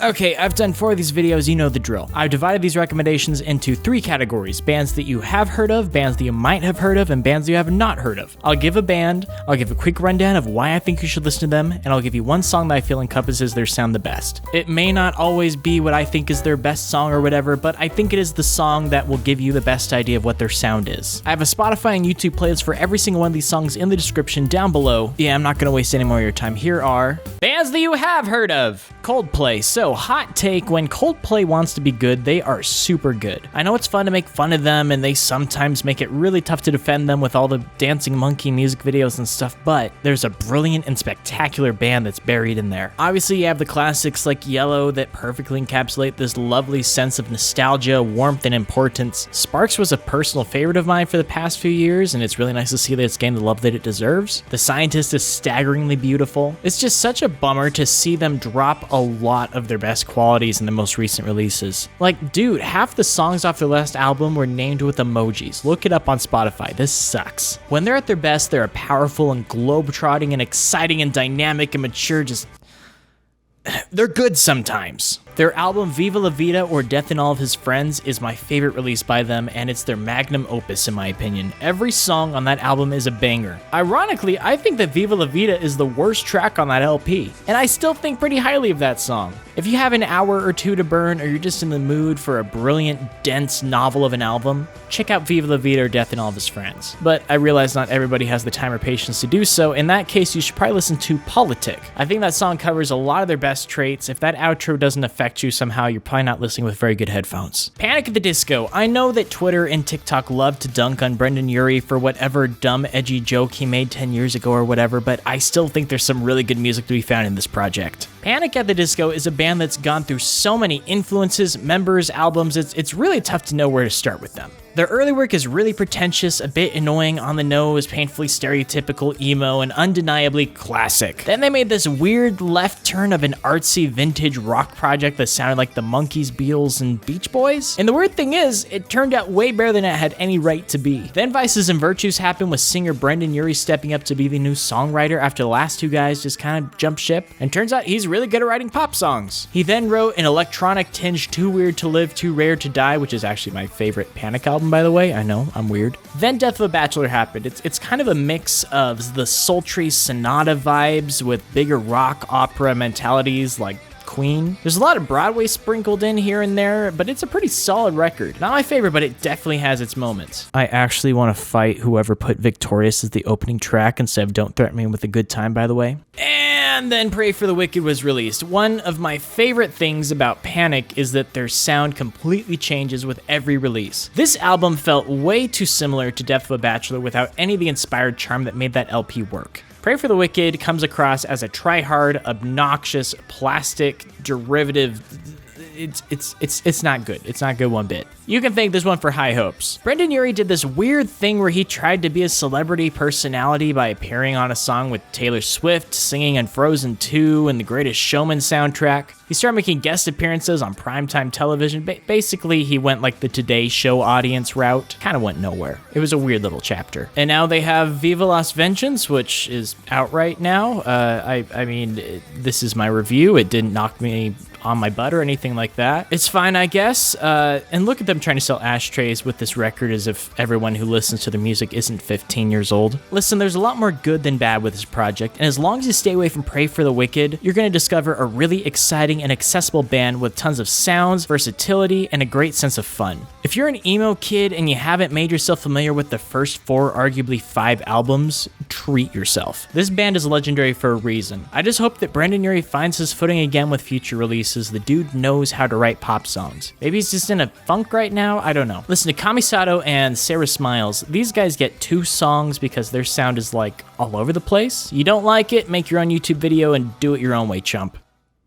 Okay, I've done 4 of these videos, you know the drill. I've divided these recommendations into 3 categories: bands that you have heard of, bands that you might have heard of, and bands that you have not heard of. I'll give a band, I'll give a quick rundown of why I think you should listen to them, and I'll give you one song that I feel encompasses their sound the best. It may not always be what I think is their best song or whatever, but I think it is the song that will give you the best idea of what their sound is. I have a Spotify and YouTube playlist for every single one of these songs in the description down below. Yeah, I'm not gonna waste any more of your time. Here are bands that you have heard of. Coldplay. So, hot take, when Coldplay wants to be good, they are super good. I know it's fun to make fun of them, and they sometimes make it really tough to defend them with all the dancing monkey music videos and stuff, but there's a brilliant and spectacular band that's buried in there. Obviously, you have the classics like Yellow that perfectly encapsulate this lovely sense of nostalgia, warmth, and importance. Sparks was a personal favorite of mine for the past few years, and it's really nice to see that it's gained the love that it deserves. The Scientist is staggeringly beautiful. It's just such a bummer to see them drop a lot of their best qualities in the most recent releases. Like, dude, half the songs off their last album were named with emojis. Look it up on Spotify. This sucks. When they're at their best, they're a powerful and globe-trotting and exciting and dynamic and mature, just... they're good sometimes. Their album Viva La Vida or Death and All of His Friends is my favorite release by them, and it's their magnum opus in my opinion. Every song on that album is a banger. Ironically, I think that Viva La Vida is the worst track on that LP, and I still think pretty highly of that song. If you have an hour or two to burn, or you're just in the mood for a brilliant, dense novel of an album, check out Viva La Vida or Death and All of His Friends. But I realize not everybody has the time or patience to do so. In that case, you should probably listen to Politic. I think that song covers a lot of their best traits. If that outro doesn't affect you somehow, you're probably not listening with very good headphones. Panic at the Disco. I know that Twitter and TikTok love to dunk on Brendan Urie for whatever dumb, edgy joke he made 10 years ago or whatever, but I still think there's some really good music to be found in this project. Panic at the Disco is a band that's gone through so many influences, members, albums, it's really tough to know where to start with them. Their early work is really pretentious, a bit annoying on the nose, painfully stereotypical emo, and undeniably classic. Then they made this weird left turn of an artsy vintage rock project that sounded like the Monkees, Beatles, and Beach Boys. And the weird thing is, it turned out way better than it had any right to be. Then Vices and Virtues happened with singer Brendan Urie stepping up to be the new songwriter after the last 2 guys just kind of jumped ship. And turns out he's really good at writing pop songs. He then wrote an electronic tinge Too Weird to Live, Too Rare to Die, which is actually my favorite Panic album, by the way. I know, I'm weird. Then Death of a Bachelor happened. It's kind of a mix of the sultry Sonata vibes with bigger rock opera mentalities like Queen. There's a lot of Broadway sprinkled in here and there, but it's a pretty solid record. Not my favorite, but it definitely has its moments. I actually want to fight whoever put Victorious as the opening track instead of Don't Threaten Me with a Good Time, by the way. And then Pray for the Wicked was released. One of my favorite things about Panic is that their sound completely changes with every release. This album felt way too similar to Death of a Bachelor without any of the inspired charm that made that LP work. Pray for the Wicked comes across as a try-hard, obnoxious, plastic, derivative... It's not good. It's not good one bit. You can thank this one for High Hopes. Brendan Urie did this weird thing where he tried to be a celebrity personality by appearing on a song with Taylor Swift, singing on Frozen 2 and the Greatest Showman soundtrack. He started making guest appearances on primetime television. Basically, he went like the Today Show audience route. Kind of went nowhere. It was a weird little chapter. And now they have Viva Las Vengeance, which is out right now. I mean, this is my review. It didn't knock me on my butt or anything like that. It's fine, I guess. And look at them trying to sell ashtrays with this record as if everyone who listens to their music isn't 15 years old. Listen, there's a lot more good than bad with this project, and as long as you stay away from Pray for the Wicked, you're going to discover a really exciting and accessible band with tons of sounds, versatility, and a great sense of fun. If you're an emo kid and you haven't made yourself familiar with the first 4, arguably 5 albums, treat yourself. This band is legendary for a reason. I just hope that Brendan Urie finds his footing again with future releases. The dude knows how to write pop songs. Maybe he's just in a funk right now? I don't know. Listen to Kamisato and Sarah Smiles. These guys get 2 songs because their sound is like all over the place. You don't like it? Make your own YouTube video and do it your own way, chump.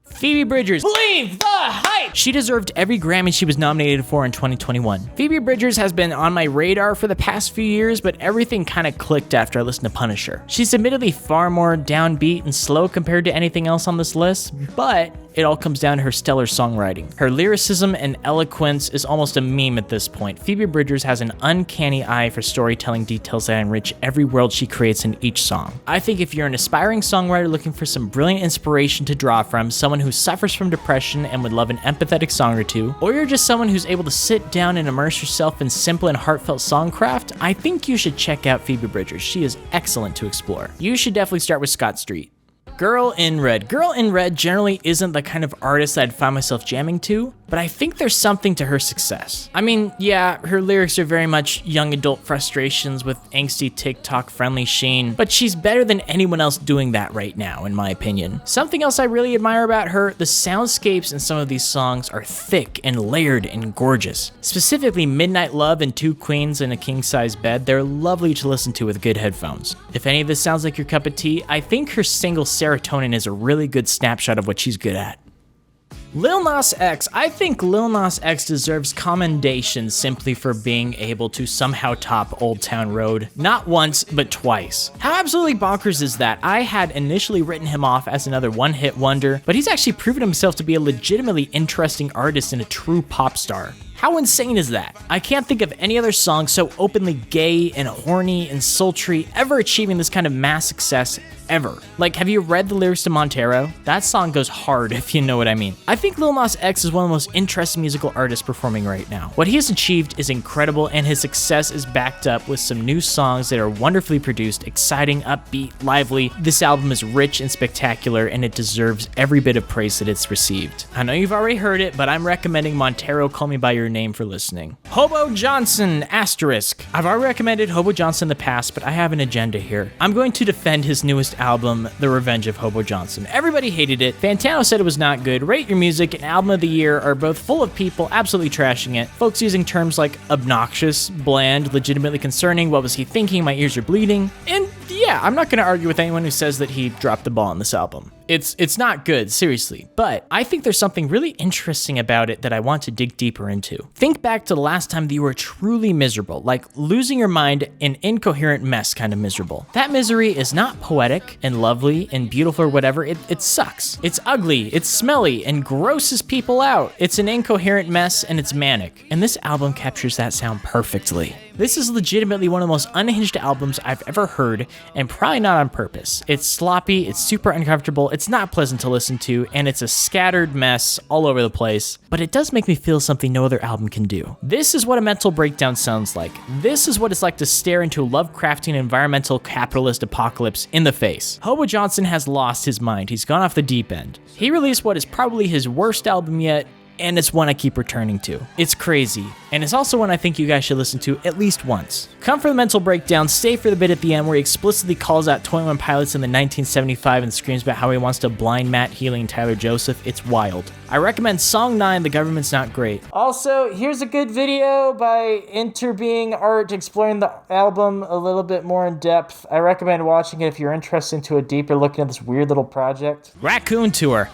Phoebe Bridgers, Believe the Hype! She deserved every Grammy she was nominated for in 2021. Phoebe Bridgers has been on my radar for the past few years, but everything kind of clicked after I listened to Punisher. She's admittedly far more downbeat and slow compared to anything else on this list, but it all comes down to her stellar songwriting. Her lyricism and eloquence is almost a meme at this point. Phoebe Bridgers has an uncanny eye for storytelling details that enrich every world she creates in each song. I think if you're an aspiring songwriter looking for some brilliant inspiration to draw from, someone who suffers from depression and would love an empathetic song or two, or you're just someone who's able to sit down and immerse yourself in simple and heartfelt songcraft, I think you should check out Phoebe Bridgers. She is excellent to explore. You should definitely start with Scott Street. Girl in Red. Girl in Red generally isn't the kind of artist that I'd find myself jamming to, but I think there's something to her success. I mean, yeah, her lyrics are very much young adult frustrations with angsty TikTok-friendly sheen, but she's better than anyone else doing that right now, in my opinion. Something else I really admire about her, the soundscapes in some of these songs are thick and layered and gorgeous. Specifically, Midnight Love and Two Queens in a King-Size Bed, they're lovely to listen to with good headphones. If any of this sounds like your cup of tea, I think her single Serotonin is a really good snapshot of what she's good at. Lil Nas X. I think Lil Nas X deserves commendation simply for being able to somehow top Old Town Road, not once, but twice. How absolutely bonkers is that? I had initially written him off as another one-hit wonder, but he's actually proven himself to be a legitimately interesting artist and a true pop star. How insane is that? I can't think of any other song so openly gay and horny and sultry ever achieving this kind of mass success ever. Like, have you read the lyrics to Montero? That song goes hard, if you know what I mean. I think Lil Nas X is one of the most interesting musical artists performing right now. What he has achieved is incredible, and his success is backed up with some new songs that are wonderfully produced, exciting, upbeat, lively. This album is rich and spectacular, and it deserves every bit of praise that it's received. I know you've already heard it, but I'm recommending Montero Call Me By Your Name for listening. Hobo Johnson, asterisk. I've already recommended Hobo Johnson in the past, but I have an agenda here. I'm going to defend his newest album, The Revenge of Hobo Johnson. Everybody hated it. Fantano said it was not good. Rate Your Music and Album of the Year are both full of people absolutely trashing it. Folks using terms like obnoxious, bland, legitimately concerning, what was he thinking, my ears are bleeding. And yeah, I'm not going to argue with anyone who says that he dropped the ball on this album. It's not good, seriously, but I think there's something really interesting about it that I want to dig deeper into. Think back to the last time that you were truly miserable, like losing your mind, an incoherent mess kind of miserable. That misery is not poetic and lovely and beautiful or whatever, it sucks. It's ugly, it's smelly, and grosses people out. It's an incoherent mess and it's manic, and this album captures that sound perfectly. This is legitimately one of the most unhinged albums I've ever heard, and probably not on purpose. It's sloppy, it's super uncomfortable, it's not pleasant to listen to, and it's a scattered mess all over the place, but it does make me feel something no other album can do. This is what a mental breakdown sounds like. This is what it's like to stare into a Lovecraftian environmental capitalist apocalypse in the face. Hobo Johnson has lost his mind. He's gone off the deep end. He released what is probably his worst album yet, and it's one I keep returning to. It's crazy, and it's also one I think you guys should listen to at least once. Come for the mental breakdown, stay for the bit at the end where he explicitly calls out 21 Pilots in the 1975 and screams about how he wants to blind Matt Healy and Tyler Joseph. It's wild. I recommend Song 9, The Government's Not Great. Also, here's a good video by Interbeing Art exploring the album a little bit more in depth. I recommend watching it if you're interested into a deeper look into this weird little project. Raccoon Tour.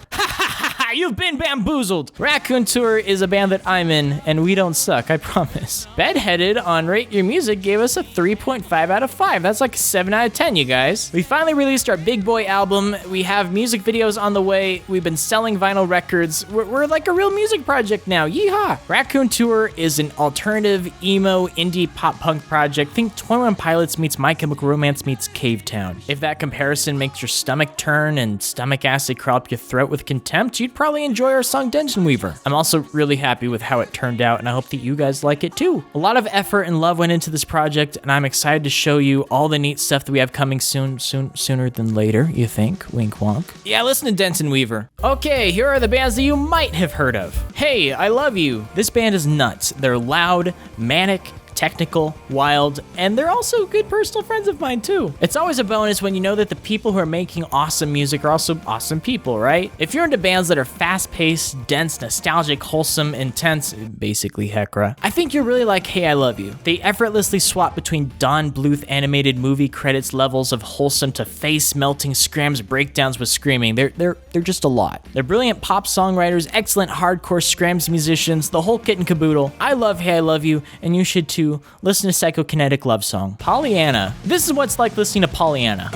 You've been bamboozled! Raccoon Tour is a band that I'm in, and we don't suck, I promise. Bedheaded on Rate Your Music gave us a 3.5 out of 5. That's like a 7 out of 10, you guys. We finally released our Big Boy album. We have music videos on the way. We've been selling vinyl records. We're like a real music project now. Yeehaw! Raccoon Tour is an alternative, emo, indie pop punk project. Think 21 Pilots meets My Chemical Romance meets Cave Town. If that comparison makes your stomach turn and stomach acid crawl up your throat with contempt, you'd probably enjoy our song Dungeon Weaver. I'm also really happy with how it turned out, and I hope that you guys like it too. A lot of effort and love went into this project, and I'm excited to show you all the neat stuff that we have coming sooner than later, you think? Wink wonk. Yeah, listen to Dungeon Weaver. Okay, here are the bands that you might have heard of. Hey, I Love You. This band is nuts. They're loud, manic, technical, wild, and they're also good personal friends of mine too. It's always a bonus when you know that the people who are making awesome music are also awesome people, right? If you're into bands that are fast-paced, dense, nostalgic, wholesome, intense, basically Hecra, I think you'll really like Hey I Love You. They effortlessly swap between Don Bluth animated movie credits levels of wholesome to face-melting scrams breakdowns with screaming. They're just a lot. They're brilliant pop songwriters, excellent hardcore scrams musicians, the whole kit and caboodle. I love Hey I Love You, and you should too. Listen to Psychokinetic Love Song. Pollyanna. This is what's like listening to Pollyanna.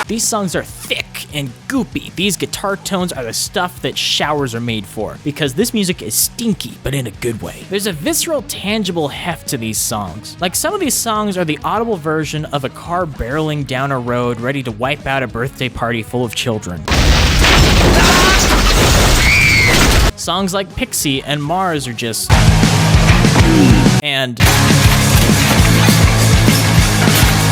These songs are thick and goopy. These guitar tones are the stuff that showers are made for, because this music is stinky, but in a good way. There's a visceral, tangible heft to these songs. Like, some of these songs are the audible version of a car barreling down a road ready to wipe out a birthday party full of children. Songs like Pixie and Mars are just... and...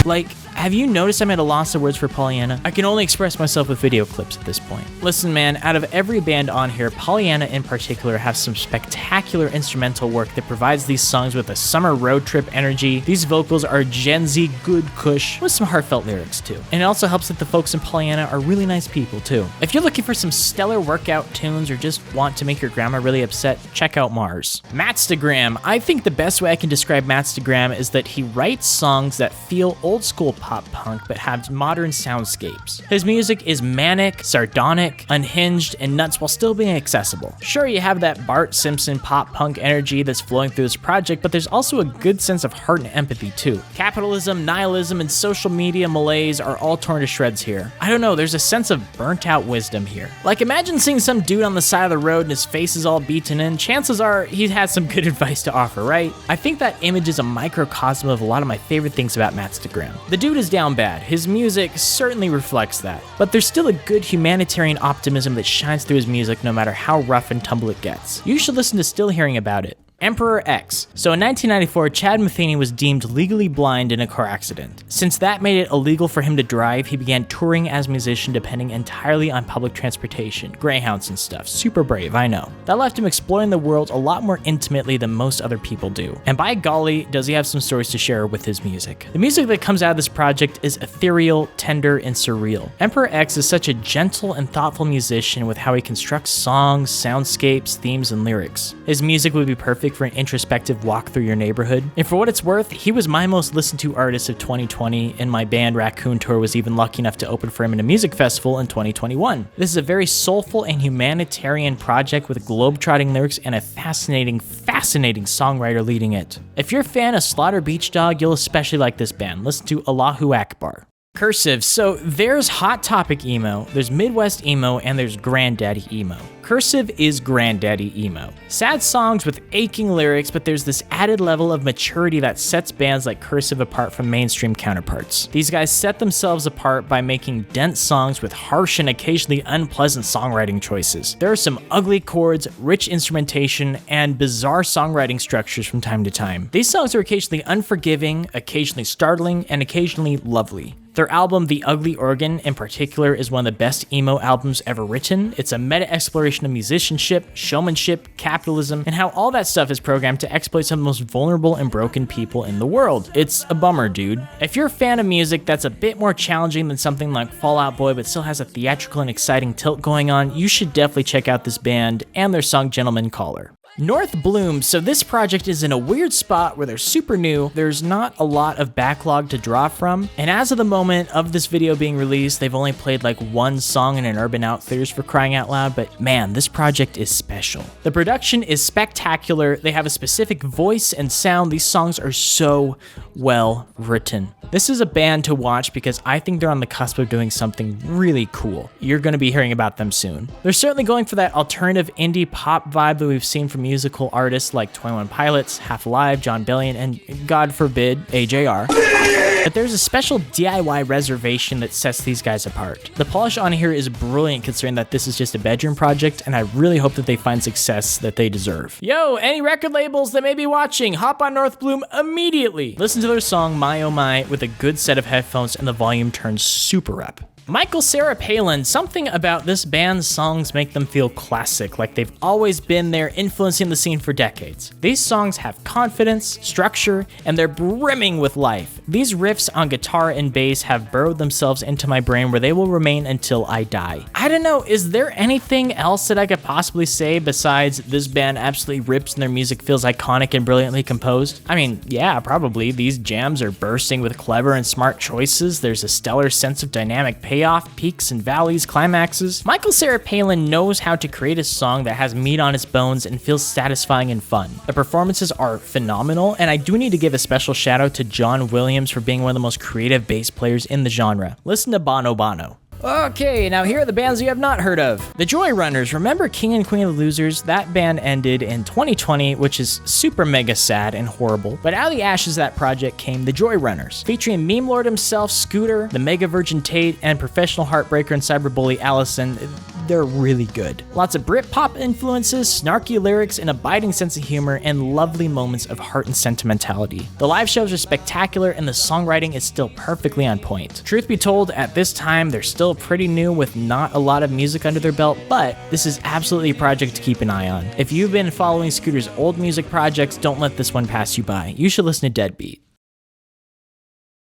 like, have you noticed I'm at a loss of words for Pollyanna? I can only express myself with video clips at this point. Listen, man, out of every band on here, Pollyanna in particular has some spectacular instrumental work that provides these songs with a summer road trip energy. These vocals are Gen Z good kush with some heartfelt lyrics too. And it also helps that the folks in Pollyanna are really nice people too. If you're looking for some stellar workout tunes or just want to make your grandma really upset, check out Mars. Mattstahgram. I think the best way I can describe Mattstahgram is that he writes songs that feel old school pop punk but have modern soundscapes. His music is manic, sardonic, unhinged, and nuts while still being accessible. Sure, you have that Bart Simpson pop punk energy that's flowing through this project, but there's also a good sense of heart and empathy too. Capitalism, nihilism, and social media malaise are all torn to shreds here. I don't know, there's a sense of burnt out wisdom here. Like, imagine seeing some dude on the side of the road and his face is all beaten in. Chances are he has some good advice to offer, right? I think that image is a microcosm of a lot of my favorite things about Mattstahgram. The dude is down bad. His music certainly reflects that. But there's still a good humanitarian optimism that shines through his music no matter how rough and tumble it gets. You should listen to Still Hearing About It. Emperor X. So in 1994, Chad Metheny was deemed legally blind in a car accident. Since that made it illegal for him to drive, he began touring as a musician, depending entirely on public transportation, Greyhounds and stuff. Super brave, I know. That left him exploring the world a lot more intimately than most other people do. And by golly, does he have some stories to share with his music. The music that comes out of this project is ethereal, tender, and surreal. Emperor X is such a gentle and thoughtful musician with how he constructs songs, soundscapes, themes, and lyrics. His music would be perfect for an introspective walk through your neighborhood. And for what it's worth, he was my most listened to artist of 2020, and my band Raccoon Tour was even lucky enough to open for him in a music festival in 2021. This is a very soulful and humanitarian project with globe-trotting lyrics and a fascinating songwriter leading it. If you're a fan of Slaughter Beach Dog, you'll especially like this band. Listen to Allahu Akbar. Cursive. So there's Hot Topic emo, there's Midwest emo, and there's Granddaddy emo. Cursive is Granddaddy emo. Sad songs with aching lyrics, but there's this added level of maturity that sets bands like Cursive apart from mainstream counterparts. These guys set themselves apart by making dense songs with harsh and occasionally unpleasant songwriting choices. There are some ugly chords, rich instrumentation, and bizarre songwriting structures from time to time. These songs are occasionally unforgiving, occasionally startling, and occasionally lovely. Their album, The Ugly Organ, in particular, is one of the best emo albums ever written. It's a meta-exploration of musicianship, showmanship, capitalism, and how all that stuff is programmed to exploit some of the most vulnerable and broken people in the world. It's a bummer, dude. If you're a fan of music that's a bit more challenging than something like Fall Out Boy but still has a theatrical and exciting tilt going on, you should definitely check out this band and their song Gentleman Caller. North Bloom. So this project is in a weird spot where they're super new, there's not a lot of backlog to draw from, and as of the moment of this video being released, they've only played like one song in an Urban Outfitters for crying out loud, but man, this project is special. The production is spectacular, they have a specific voice and sound, these songs are so well written. This is a band to watch because I think they're on the cusp of doing something really cool. You're gonna be hearing about them soon. They're certainly going for that alternative indie pop vibe that we've seen from musical artists like 21 Pilots, Half Alive, John Bellion, and God forbid, AJR. But there's a special DIY reservation that sets these guys apart. The polish on here is brilliant considering that this is just a bedroom project, and I really hope that they find success that they deserve. Yo, any record labels that may be watching, hop on North Bloom immediately. Listen to their song My Oh My with a good set of headphones and the volume turned super up. Michael Cera Palin, something about this band's songs make them feel classic, like they've always been there influencing the scene for decades. These songs have confidence, structure, and they're brimming with life. These riffs on guitar and bass have burrowed themselves into my brain where they will remain until I die. I don't know, is there anything else that I could possibly say besides this band absolutely rips and their music feels iconic and brilliantly composed? I mean, yeah, probably. These jams are bursting with clever and smart choices. There's a stellar sense of dynamic payoff, peaks and valleys, climaxes. Michael Cera Palin knows how to create a song that has meat on its bones and feels satisfying and fun. The performances are phenomenal, and I do need to give a special shout out to John Williams for being one of the most creative bass players in the genre. Listen to Bono Bono. Okay, now here are the bands you have not heard of. The Joyrunners. Remember King and Queen of the Losers? That band ended in 2020, which is super mega sad and horrible. But out of the ashes of that project came the Joyrunners, featuring Meme Lord himself, Scooter, the Mega Virgin Tate, and professional heartbreaker and cyberbully Allison. They're really good. Lots of Britpop influences, snarky lyrics, an abiding sense of humor, and lovely moments of heart and sentimentality. The live shows are spectacular, and the songwriting is still perfectly on point. Truth be told, at this time, they're still pretty new with not a lot of music under their belt, but this is absolutely a project to keep an eye on. If you've been following Scooter's old music projects, don't let this one pass you by. You should listen to Deadbeat.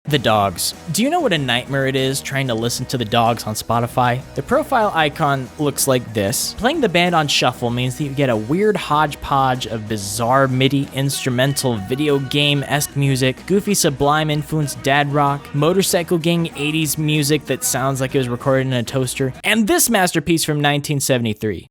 The Dogs. Do you know what a nightmare it is trying to listen to The Dogs on Spotify? The profile icon looks like this. Playing the band on shuffle means that you get a weird hodgepodge of bizarre MIDI instrumental video game-esque music, goofy Sublime influenced dad rock, motorcycle gang 80s music that sounds like it was recorded in a toaster, and this masterpiece from 1973.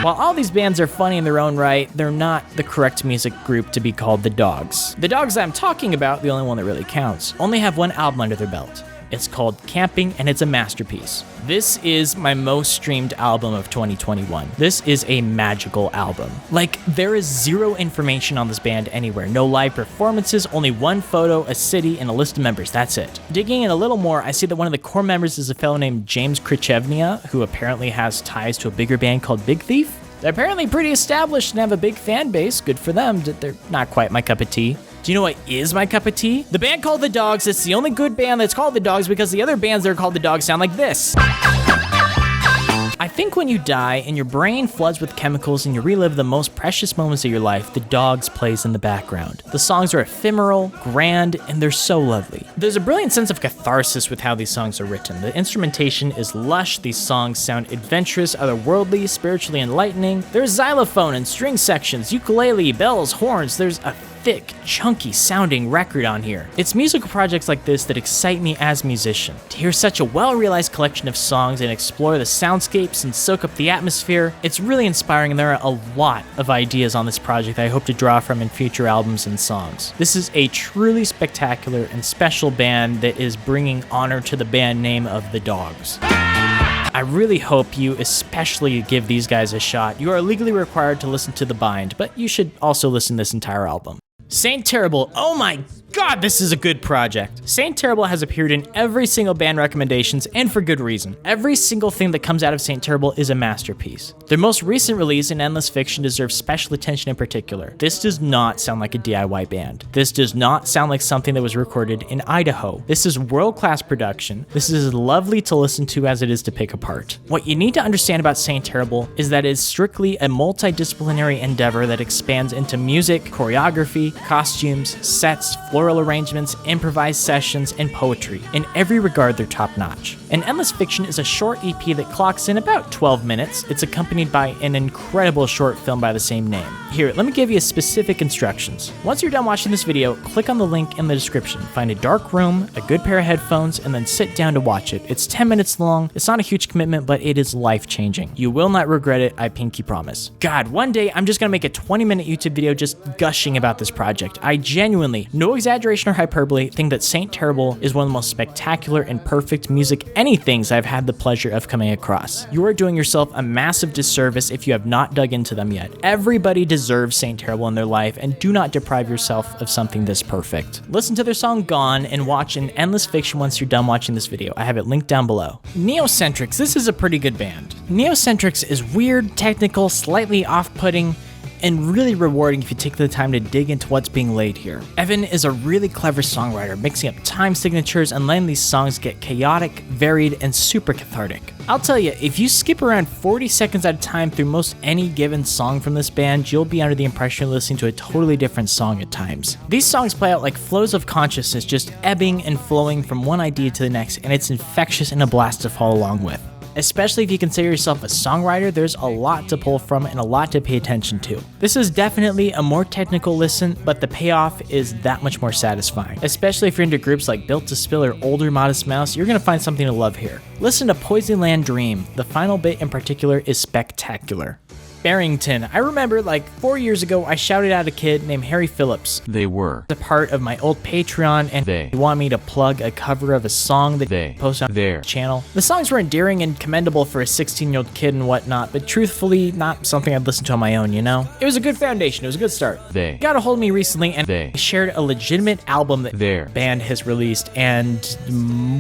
While all these bands are funny in their own right, they're not the correct music group to be called The Dogs. The Dogs I'm talking about, the only one that really counts, only have one album under their belt. It's called Camping, and it's a masterpiece. This is my most streamed album of 2021. This is a magical album. Like, there is zero information on this band anywhere. No live performances, only one photo, a city, and a list of members. That's it. Digging in a little more, I see that one of the core members is a fellow named James Kcnoevil, who apparently has ties to a bigger band called Big Thief. They're apparently pretty established and have a big fan base. Good for them. They're not quite my cup of tea. Do you know what is my cup of tea? The band called The Dogs. It's the only good band that's called The Dogs because the other bands that are called The Dogs sound like this. I think when you die and your brain floods with chemicals and you relive the most precious moments of your life, The Dogs plays in the background. The songs are ephemeral, grand, and they're so lovely. There's a brilliant sense of catharsis with how these songs are written. The instrumentation is lush, these songs sound adventurous, otherworldly, spiritually enlightening. There's xylophone and string sections, ukulele, bells, horns. There's a thick, chunky sounding record on here. It's musical projects like this that excite me as a musician. To hear such a well-realized collection of songs and explore the soundscapes and soak up the atmosphere, it's really inspiring, and there are a lot of ideas on this project that I hope to draw from in future albums and songs. This is a truly spectacular and special band that is bringing honor to the band name of The Dogs. I really hope you especially give these guys a shot. You are legally required to listen to The Bind, but you should also listen to this entire album. Saint Terrible, oh my god, this is a good project. Saint Terrible has appeared in every single band recommendations, and for good reason. Every single thing that comes out of Saint Terrible is a masterpiece. Their most recent release, In Endless Fiction, deserves special attention in particular. This does not sound like a DIY band. This does not sound like something that was recorded in Idaho. This is world-class production. This is as lovely to listen to as it is to pick apart. What you need to understand about Saint Terrible is that it is strictly a multidisciplinary endeavor that expands into music, choreography, costumes, sets, floral arrangements, improvised sessions, and poetry. In every regard, they're top-notch. An Endless Fiction is a short EP that clocks in about 12 minutes. It's accompanied by an incredible short film by the same name. Here, let me give you specific instructions. Once you're done watching this video, click on the link in the description. Find a dark room, a good pair of headphones, and then sit down to watch it. It's 10 minutes long. It's not a huge commitment, but it is life-changing. You will not regret it, I pinky promise. God, one day I'm just gonna make a 20-minute YouTube video just gushing about this project. I genuinely, no exaggeration or hyperbole, think that Saint Terrible is one of the most spectacular and perfect music anythings I've had the pleasure of coming across. You are doing yourself a massive disservice if you have not dug into them yet. Everybody deserves Saint Terrible in their life, and do not deprive yourself of something this perfect. Listen to their song Gone and watch an endless fiction once you're done watching this video. I have it linked down below. Neocentrics, this is a pretty good band. Neocentrics is weird, technical, slightly off-putting, and really rewarding if you take the time to dig into what's being laid here. Evan is a really clever songwriter, mixing up time signatures and letting these songs get chaotic, varied, and super cathartic. I'll tell you, if you skip around 40 seconds at a time through most any given song from this band, you'll be under the impression you're listening to a totally different song at times. These songs play out like flows of consciousness, just ebbing and flowing from one idea to the next, and it's infectious and a blast to follow along with. Especially if you consider yourself a songwriter, there's a lot to pull from and a lot to pay attention to. This is definitely a more technical listen, but the payoff is that much more satisfying. Especially if you're into groups like Built to Spill or older Modest Mouse, you're gonna find something to love here. Listen to Poisonland Dream. The final bit in particular is spectacular. Barrington. I remember like 4 years ago, I shouted at a kid named Harry Phillips. They were a part of my old Patreon, and they wanted me to plug a cover of a song that they posted on their channel. The songs were endearing and commendable for a 16-year-old kid and whatnot, but truthfully, not something I'd listen to on my own, you know? It was a good foundation. It was a good start. They got a hold of me recently, and they shared a legitimate album that their band has released, and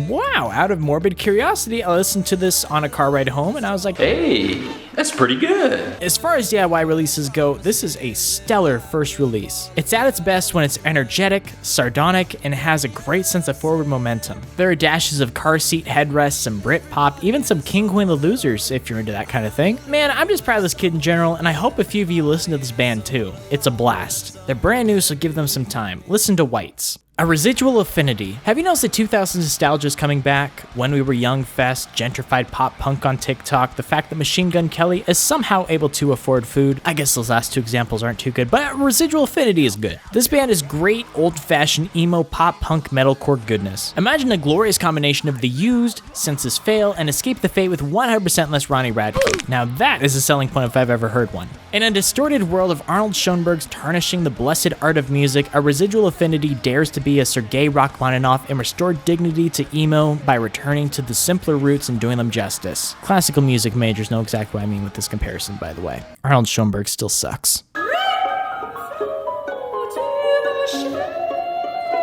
wow, out of morbid curiosity, I listened to this on a car ride home, and I was like, hey, that's pretty good. As far as DIY releases go, this is a stellar first release. It's at its best when it's energetic, sardonic, and has a great sense of forward momentum. There are dashes of car seat headrests, some Britpop, even some King Queen the Losers if you're into that kind of thing. Man, I'm just proud of this kid in general, and I hope a few of you listen to this band too. It's a blast. They're brand new, so give them some time. Listen to Whites. A Residual Affinity. Have you noticed the 2000s nostalgia is coming back? When We Were Young Fest, gentrified pop punk on TikTok, the fact that Machine Gun Kelly is somehow able to afford food. I guess those last two examples aren't too good, but Residual Affinity is good. This band is great old-fashioned emo pop punk metalcore goodness. Imagine a glorious combination of The Used, Senses Fail, and Escape the Fate with 100% less Ronnie Radke. Now that is a selling point if I've ever heard one. In a distorted world of Arnold Schoenberg's tarnishing the blessed art of music, A Residual Affinity dares to be a Sergei Rachmaninoff and restore dignity to emo by returning to the simpler roots and doing them justice. Classical music majors know exactly what I mean with this comparison, by the way. Arnold Schoenberg still sucks.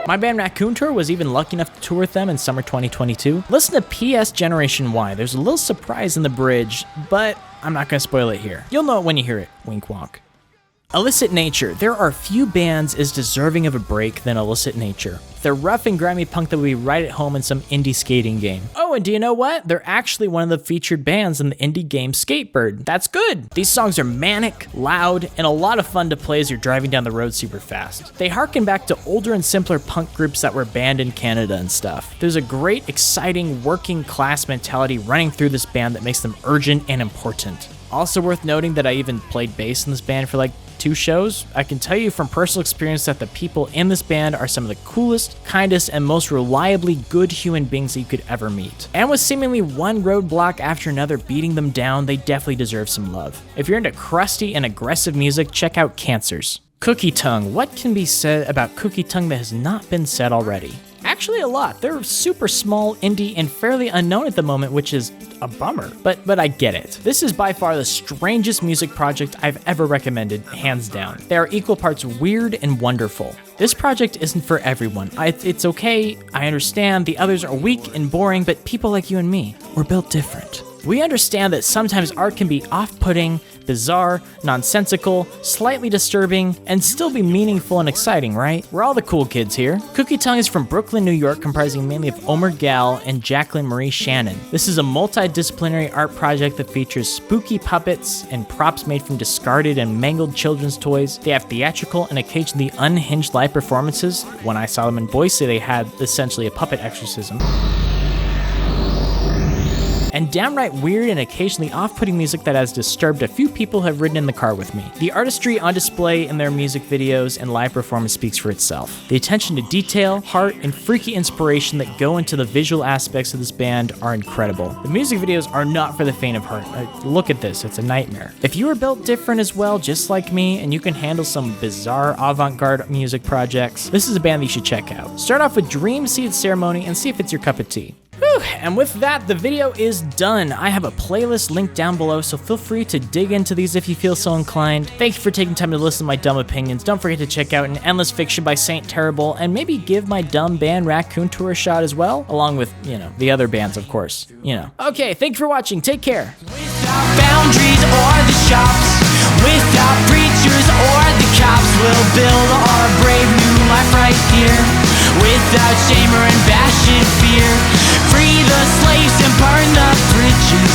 My band Raccoon Tour was even lucky enough to tour with them in summer 2022. Listen to PS Generation Y. There's a little surprise in the bridge, but I'm not going to spoil it here. You'll know it when you hear it. Wink wonk. Illicit Nature. There are few bands as deserving of a break than Illicit Nature. They're rough and grimy punk that would be right at home in some indie skating game. Oh, and do you know what? They're actually one of the featured bands in the indie game Skatebird. That's good. These songs are manic, loud, and a lot of fun to play as you're driving down the road super fast. They harken back to older and simpler punk groups that were banned in Canada and stuff. There's a great, exciting, working class mentality running through this band that makes them urgent and important. Also worth noting that I even played bass in this band for like 2 shows. I can tell you from personal experience that the people in this band are some of the coolest, kindest, and most reliably good human beings that you could ever meet. And with seemingly one roadblock after another beating them down, they definitely deserve some love. If you're into crusty and aggressive music, check out Cancers. Cookie Tongue. What can be said about Cookie Tongue that has not been said already? Actually a lot. They're super small, indie, and fairly unknown at the moment, which is a bummer, but I get it. This is by far the strangest music project I've ever recommended, hands down. They are equal parts weird and wonderful. This project isn't for everyone. It's okay, I understand, the others are weak and boring, but people like you and me, we're built different. We understand that sometimes art can be off-putting, bizarre, nonsensical, slightly disturbing, and still be meaningful and exciting, right? We're all the cool kids here. Cookie Tongue is from Brooklyn, New York, comprising mainly of Omer Gal and Jacqueline Marie Shannon. This is a multidisciplinary art project that features spooky puppets and props made from discarded and mangled children's toys. They have theatrical and occasionally unhinged live performances. When I saw them in Boise, they had essentially a puppet exorcism. and downright weird and occasionally off-putting music that has disturbed a few people who have ridden in the car with me. The artistry on display in their music videos and live performance speaks for itself. The attention to detail, heart, and freaky inspiration that go into the visual aspects of this band are incredible. The music videos are not for the faint of heart. Look at this, it's a nightmare. If you are built different as well, just like me, and you can handle some bizarre avant-garde music projects, this is a band that you should check out. Start off with Dream Seed Ceremony and see if it's your cup of tea. Whew, and with that, the video is done. I have a playlist linked down below, so feel free to dig into these if you feel so inclined. Thank you for taking time to listen to my dumb opinions. Don't forget to check out An Endless Fiction by Saint Terrible, and maybe give my dumb band Raccoon Tour a shot as well, along with, the other bands, of course, Okay, thank you for watching. Take care. Without boundaries or the shops, without preachers or the cops, we'll build our brave new life right here. Without shame or ambashed fear, free the slaves and burn the bridges.